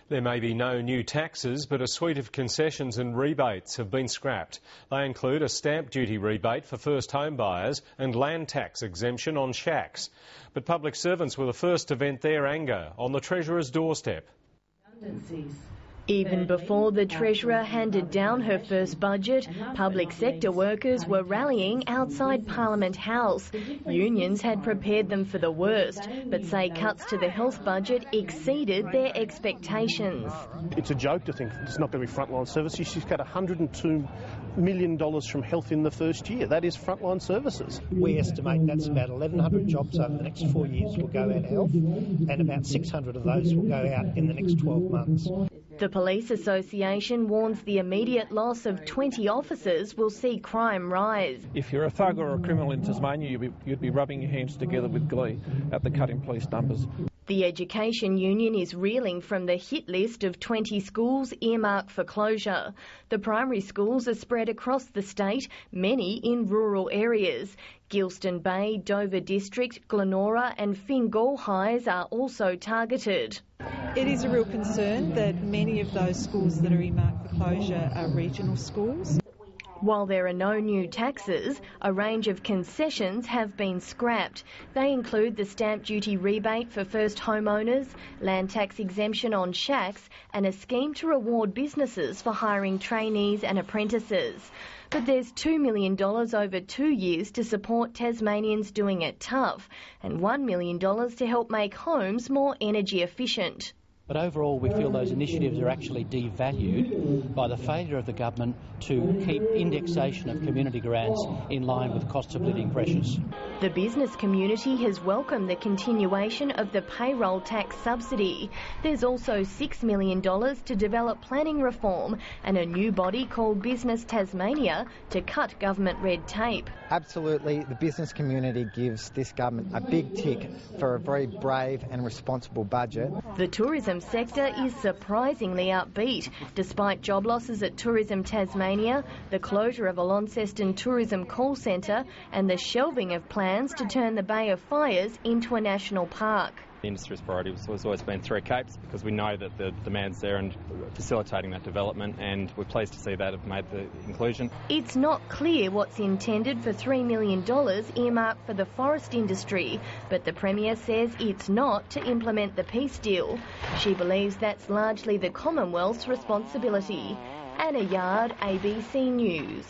There may be no new taxes, but a suite of concessions and rebates have been scrapped. They include a stamp duty rebate for first home buyers and land tax exemption on shacks. But public servants were the first to vent their anger on the Treasurer's doorstep. Even before the Treasurer handed down her first budget, public sector workers were rallying outside Parliament House. Unions had prepared them for the worst, but say cuts to the health budget exceeded their expectations. It's a joke to think it's not going to be frontline services. She's got $102 million from health in the first year. That is frontline services. We estimate that's about 1,100 jobs over the next 4 years will go out of health, and about 600 of those will go out in the next 12 months. The Police Association warns the immediate loss of 20 officers will see crime rise. If you're a thug or a criminal in Tasmania, you'd be rubbing your hands together with glee at the cut in police numbers. The Education Union is reeling from the hit list of 20 schools earmarked for closure. The primary schools are spread across the state, many in rural areas. Gilston Bay, Dover District, Glenora and Fingal Highs are also targeted. It is a real concern that many of those schools that are earmarked for closure are regional schools. While there are no new taxes, a range of concessions have been scrapped. They include the stamp duty rebate for first homeowners, land tax exemption on shacks and a scheme to reward businesses for hiring trainees and apprentices. But there's $2 million over 2 years to support Tasmanians doing it tough and $1 million to help make homes more energy efficient. But overall, we feel those initiatives are actually devalued by the failure of the government to keep indexation of community grants in line with cost of living pressures. The business community has welcomed the continuation of the payroll tax subsidy. There's also $6 million to develop planning reform and a new body called Business Tasmania to cut government red tape. Absolutely, the business community gives this government a big tick for a very brave and responsible budget. The tourism sector is surprisingly upbeat. Despite job losses at Tourism Tasmania, the closure of a Launceston tourism call centre and the shelving of plans to turn the Bay of Fires into a national park. The industry's priority has always been Three Capes because we know that the demand's there and facilitating that development, and we're pleased to see that have made the inclusion. It's not clear what's intended for $3 million earmarked for the forest industry, but the Premier says it's not to implement the peace deal. She believes that's largely the Commonwealth's responsibility. Anna Yard, ABC News.